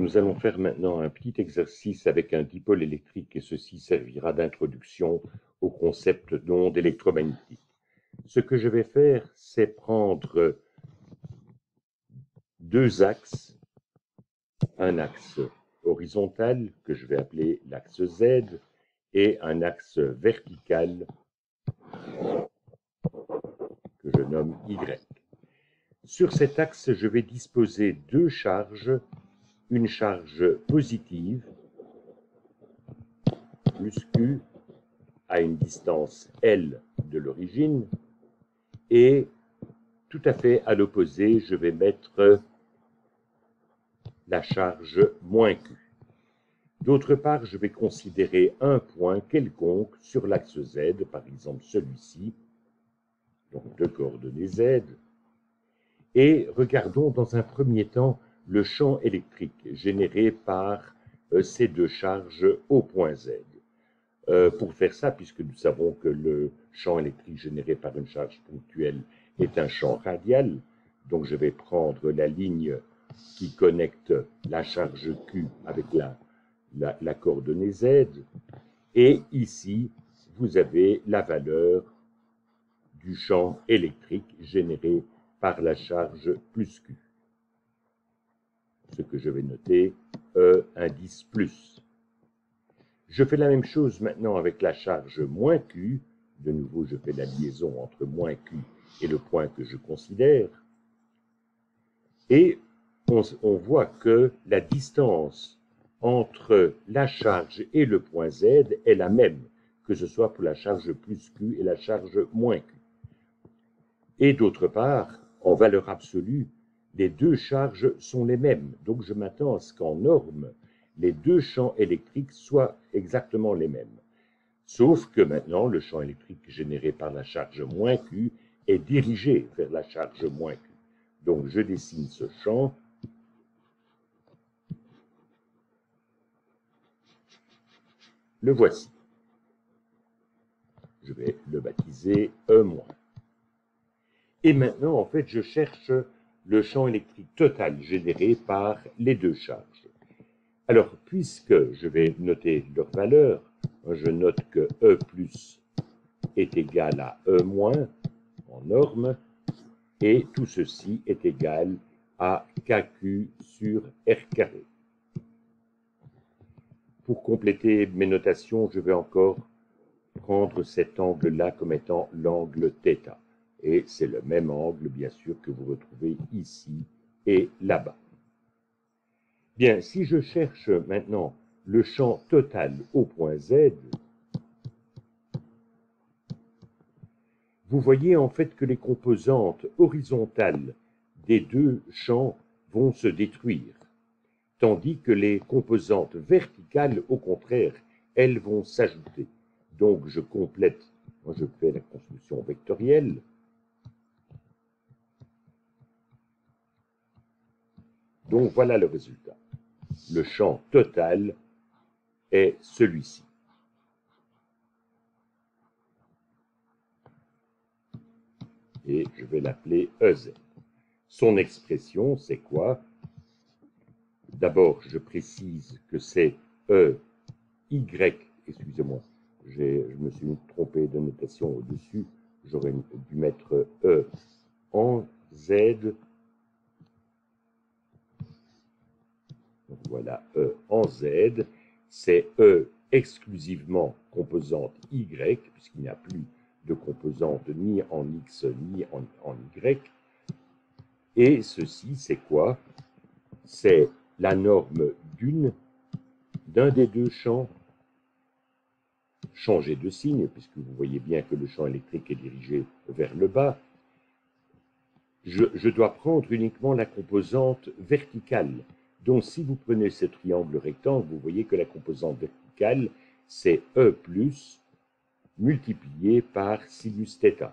Nous allons faire maintenant un petit exercice avec un dipôle électrique et ceci servira d'introduction au concept d'onde électromagnétique. Ce que je vais faire, c'est prendre deux axes, un axe horizontal que je vais appeler l'axe Z et un axe vertical que je nomme Y. Sur cet axe, je vais disposer deux charges, une charge positive, plus Q, à une distance L de l'origine, et tout à fait à l'opposé, je vais mettre la charge moins Q. D'autre part, je vais considérer un point quelconque sur l'axe Z, par exemple celui-ci, donc de coordonnées Z, et regardons dans un premier temps le champ électrique généré par ces deux charges au point Z. Pour faire ça, puisque nous savons que le champ électrique généré par une charge ponctuelle est un champ radial, donc je vais prendre la ligne qui connecte la charge Q avec la coordonnée Z, et ici, vous avez la valeur du champ électrique généré par la charge plus Q. Ce que je vais noter E indice plus. Je fais la même chose maintenant avec la charge moins Q. De nouveau, je fais la liaison entre moins Q et le point que je considère. Et on voit que la distance entre la charge et le point Z est la même, que ce soit pour la charge plus Q et la charge moins Q. Et d'autre part, en valeur absolue, les deux charges sont les mêmes. Donc je m'attends à ce qu'en norme, les deux champs électriques soient exactement les mêmes. Sauf que maintenant, le champ électrique généré par la charge moins Q est dirigé vers la charge moins Q. Donc je dessine ce champ. Le voici. Je vais le baptiser E-. Et maintenant, en fait, je cherche le champ électrique total généré par les deux charges. Alors, puisque je vais noter leur valeur, je note que E plus est égal à E moins en norme, et tout ceci est égal à KQ sur R carré. Pour compléter mes notations, je vais encore prendre cet angle-là comme étant l'angle θ. Et c'est le même angle, bien sûr, que vous retrouvez ici et là-bas. Bien, si je cherche maintenant le champ total au point Z, vous voyez en fait que les composantes horizontales des deux champs vont se détruire, tandis que les composantes verticales, au contraire, elles vont s'ajouter. Donc je complète, moi je fais la construction vectorielle. Donc voilà le résultat. Le champ total est celui-ci. Et je vais l'appeler EZ. Son expression, c'est quoi? D'abord, je précise que c'est E, Y, excusez-moi, je me suis trompé de notation au-dessus, j'aurais dû mettre E en Z. Donc voilà, E en Z, c'est E exclusivement composante Y, puisqu'il n'y a plus de composante ni en X ni en Y. Et ceci, c'est quoi? C'est la norme d'un des deux champs changé de signe, puisque vous voyez bien que le champ électrique est dirigé vers le bas. Je dois prendre uniquement la composante verticale. Donc si vous prenez ce triangle rectangle, vous voyez que la composante verticale, c'est E plus multiplié par sinus θ.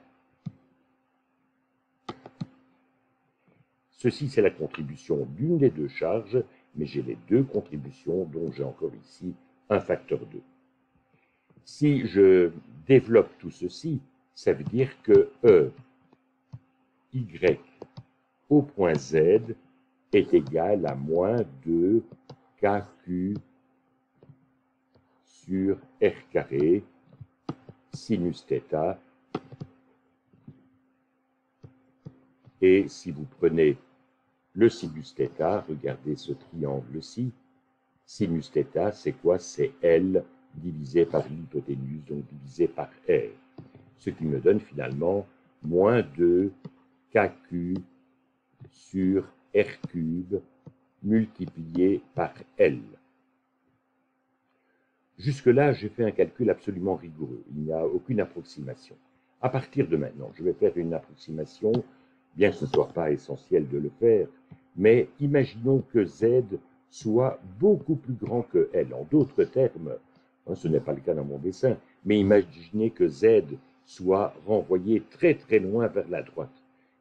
Ceci, c'est la contribution d'une des deux charges, mais j'ai les deux contributions, donc j'ai encore ici un facteur 2. Si je développe tout ceci, ça veut dire que E, Y au point Z est égal à moins 2 KQ sur R carré sinus θ. Et si vous prenez le sinus θ, regardez ce triangle-ci, sinus θ, c'est quoi? C'est L divisé par l'hypoténuse, donc divisé par R. Ce qui me donne finalement moins 2 KQ sur R cube multiplié par L. Jusque-là, j'ai fait un calcul absolument rigoureux. Il n'y a aucune approximation. À partir de maintenant, je vais faire une approximation, bien que ce ne soit pas essentiel de le faire, mais imaginons que Z soit beaucoup plus grand que L. En d'autres termes, ce n'est pas le cas dans mon dessin, mais imaginez que Z soit renvoyé très très loin vers la droite.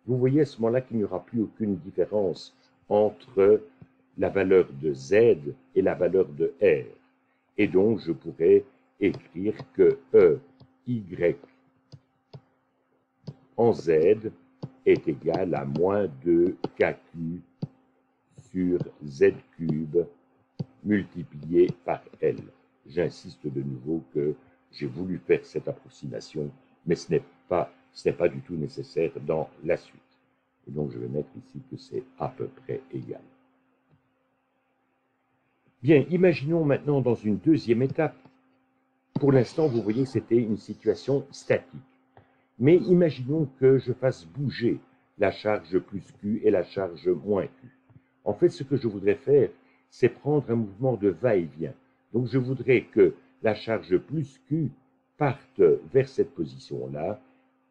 Vous voyez à ce moment-là qu'il n'y aura plus aucune différence entre la valeur de Z et la valeur de R. Et donc, je pourrais écrire que Y en Z est égal à moins 2 KQ sur Z cube multiplié par L. J'insiste de nouveau que j'ai voulu faire cette approximation, mais ce n'est pas du tout nécessaire dans la suite. Et donc, je vais mettre ici que c'est à peu près égal. Bien, imaginons maintenant dans une deuxième étape. Pour l'instant, vous voyez que c'était une situation statique. Mais imaginons que je fasse bouger la charge plus Q et la charge moins Q. En fait, ce que je voudrais faire, c'est prendre un mouvement de va-et-vient. Donc, je voudrais que la charge plus Q parte vers cette position-là,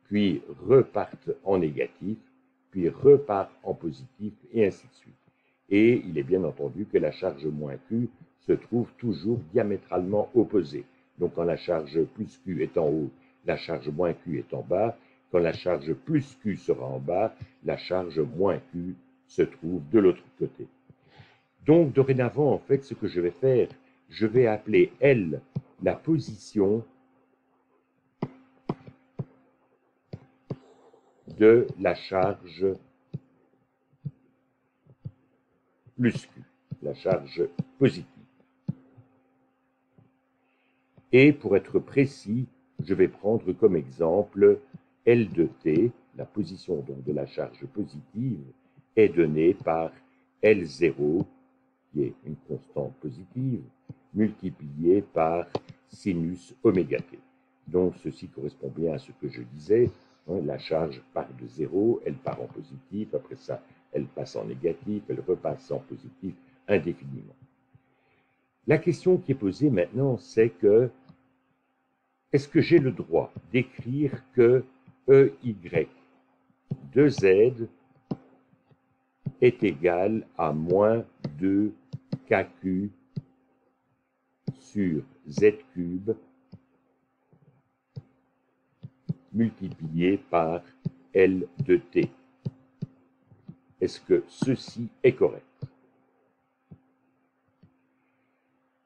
puis reparte en négatif, puis reparte en positif, et ainsi de suite. Et il est bien entendu que la charge moins Q se trouve toujours diamétralement opposée. Donc, quand la charge plus Q est en haut, la charge moins Q est en bas. Quand la charge plus Q sera en bas, la charge moins Q se trouve de l'autre côté. Donc, dorénavant, en fait, ce que je vais faire, je vais appeler L la position de la charge plus Q, la charge positive. Et pour être précis, je vais prendre comme exemple L de t, la position donc de la charge positive, est donnée par L0, qui est une constante positive, multipliée par sinus oméga t. Donc ceci correspond bien à ce que je disais, la charge part de 0, elle part en positif, après ça elle passe en négatif, elle repasse en positif indéfiniment. La question qui est posée maintenant, c'est que est-ce que j'ai le droit d'écrire que EY de Z est égal à moins 2 KQ sur Z cube multiplié par L de T? Est-ce que ceci est correct?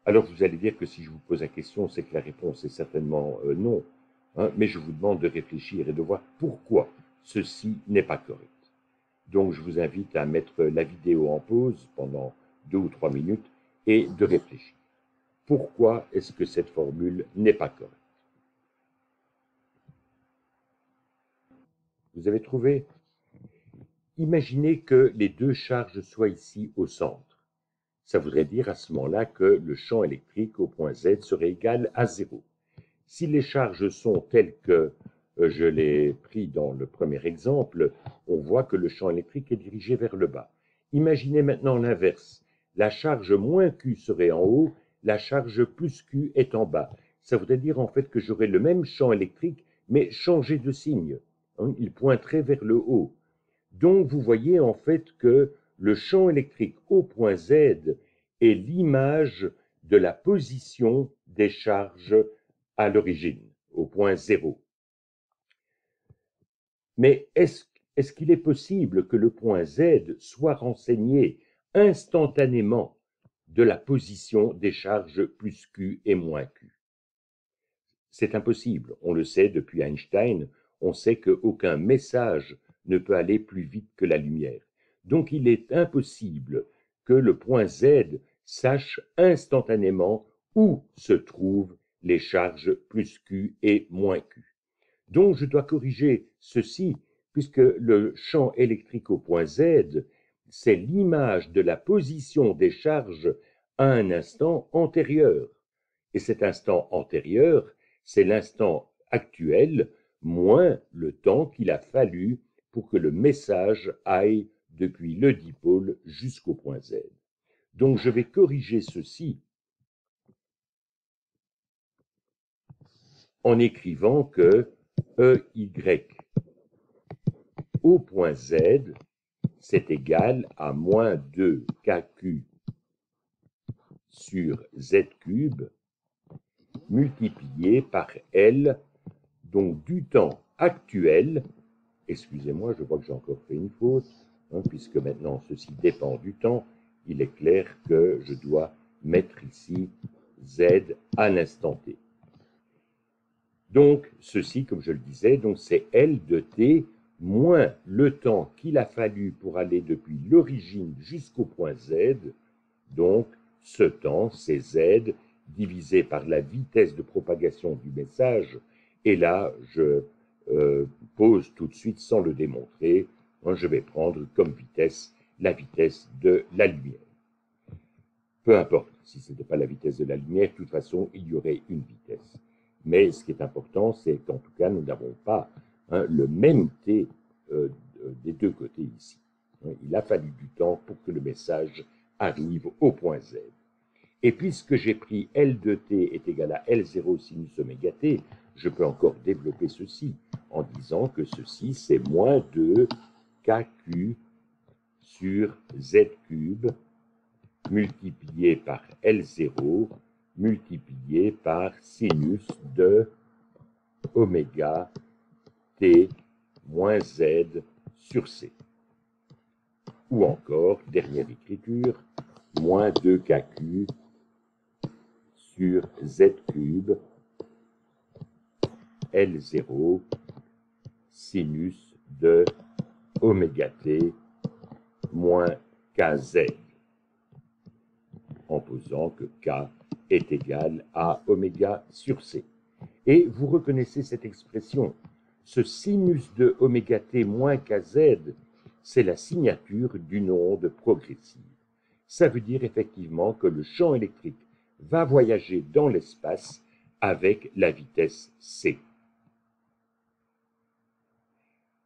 Alors vous allez dire que si je vous pose la question, c'est que la réponse est certainement non. Mais je vous demande de réfléchir et de voir pourquoi ceci n'est pas correct. Donc je vous invite à mettre la vidéo en pause pendant 2 ou 3 minutes et de réfléchir. Pourquoi est-ce que cette formule n'est pas correcte? Vous avez trouvé? Imaginez que les deux charges soient ici au centre. Ça voudrait dire à ce moment-là que le champ électrique au point Z serait égal à 0. Si les charges sont telles que je l'ai pris dans le premier exemple, on voit que le champ électrique est dirigé vers le bas. Imaginez maintenant l'inverse. La charge moins Q serait en haut, la charge plus Q est en bas. Ça voudrait dire en fait que j'aurais le même champ électrique, mais changé de signe. Il pointerait vers le haut. Donc vous voyez en fait que le champ électrique au point Z est l'image de la position des charges à l'origine, au point 0. Mais est-ce qu'il est possible que le point Z soit renseigné instantanément de la position des charges plus Q et moins Q? C'est impossible. On le sait depuis Einstein, on sait qu'aucun message ne peut aller plus vite que la lumière. Donc il est impossible que le point Z sache instantanément où se trouvent les charges plus Q et moins Q. Donc je dois corriger ceci, puisque le champ électrique au point Z, c'est l'image de la position des charges à un instant antérieur. Et cet instant antérieur, c'est l'instant actuel moins le temps qu'il a fallu pour que le message aille depuis le dipôle jusqu'au point Z. Donc je vais corriger ceci en écrivant que EY au point Z, c'est égal à moins 2KQ sur Z cube multiplié par L, donc du temps actuel. Excusez-moi, je vois que j'ai encore fait une faute, puisque maintenant ceci dépend du temps. Il est clair que je dois mettre ici Z à l'instant T. Donc, ceci, comme je le disais, donc c'est L de T moins le temps qu'il a fallu pour aller depuis l'origine jusqu'au point Z. Donc, ce temps, c'est Z divisé par la vitesse de propagation du message. Et là, je pose tout de suite, sans le démontrer, je vais prendre comme vitesse la vitesse de la lumière. Peu importe, si ce n'était pas la vitesse de la lumière, de toute façon, il y aurait une vitesse. Mais ce qui est important, c'est qu'en tout cas, nous n'avons pas le même T des deux côtés ici. Il a fallu du temps pour que le message arrive au point Z. Et puisque j'ai pris L de T est égal à L0 sinus oméga T, je peux encore développer ceci en disant que ceci, c'est moins 2 KQ sur Z cube multiplié par L0 multiplié par sinus de oméga T moins Z sur C. Ou encore, dernière écriture, moins 2KQ sur Z cube L0 sinus de oméga T moins KZ, en posant que K est égal à oméga sur C. Et vous reconnaissez cette expression, ce sinus de oméga T moins KZ, c'est la signature d'une onde progressive. Ça veut dire effectivement que le champ électrique va voyager dans l'espace avec la vitesse C.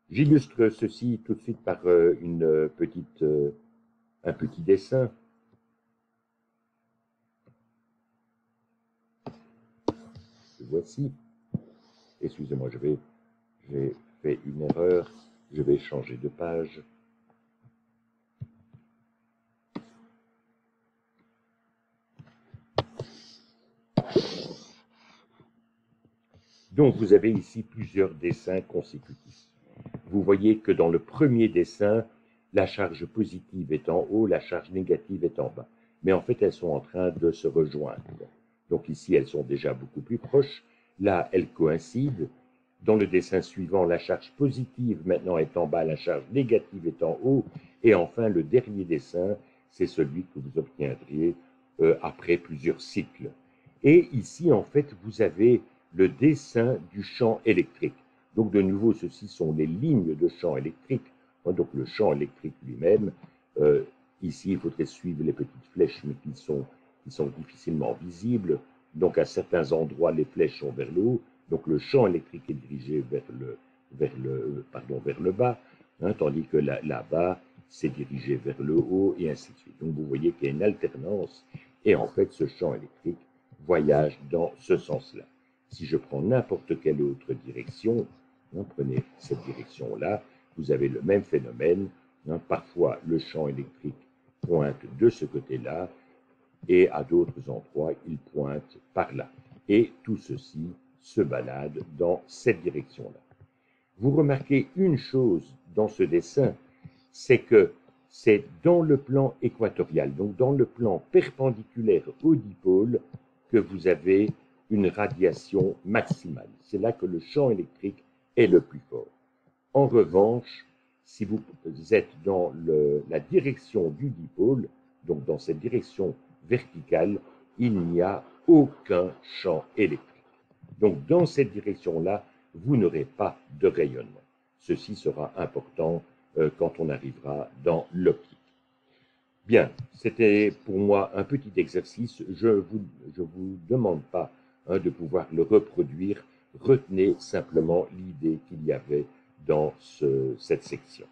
J'illustre ceci tout de suite par un petit dessin. Le voici. Excusez-moi, j'ai fait une erreur. Je vais changer de page. Donc, vous avez ici plusieurs dessins consécutifs. Vous voyez que dans le premier dessin, la charge positive est en haut, la charge négative est en bas. Mais en fait, elles sont en train de se rejoindre. Donc ici, elles sont déjà beaucoup plus proches. Là, elles coïncident. Dans le dessin suivant, la charge positive maintenant est en bas, la charge négative est en haut. Et enfin, le dernier dessin, c'est celui que vous obtiendriez après plusieurs cycles. Et ici, en fait, vous avez le dessin du champ électrique. Donc, de nouveau, ceci sont les lignes de champ électrique. Donc, le champ électrique lui-même. Ici, il faudrait suivre les petites flèches, mais qui sont difficilement visibles. Donc, à certains endroits, les flèches sont vers le haut. Donc, le champ électrique est dirigé vers le bas, tandis que là-bas, c'est dirigé vers le haut, et ainsi de suite. Donc, vous voyez qu'il y a une alternance. Et en fait, ce champ électrique voyage dans ce sens-là. Si je prends n'importe quelle autre direction, prenez cette direction-là, vous avez le même phénomène. Parfois, le champ électrique pointe de ce côté-là, et à d'autres endroits, il pointe par là. Et tout ceci se balade dans cette direction-là. Vous remarquez une chose dans ce dessin, c'est que c'est dans le plan équatorial, donc dans le plan perpendiculaire au dipôle, que vous avez une radiation maximale. C'est là que le champ électrique est le plus fort. En revanche, si vous êtes dans la direction du dipôle, donc dans cette direction verticale, il n'y a aucun champ électrique. Donc dans cette direction-là, vous n'aurez pas de rayonnement. Ceci sera important quand on arrivera dans l'optique. Bien, c'était pour moi un petit exercice. Je vous demande pas de pouvoir le reproduire. Retenez simplement l'idée qu'il y avait dans cette section.